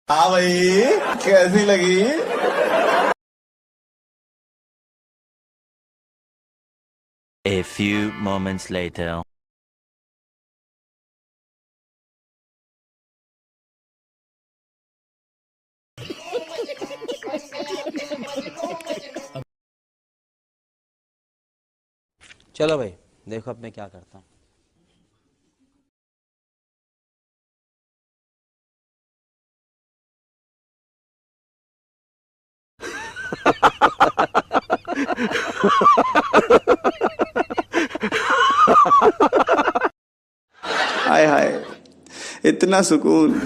हाँ भाई, कैसी लगी? A few moments later. चलो भाई, देखो अब मैं क्या करता हूँ। हाय हाय, इतना सुकून।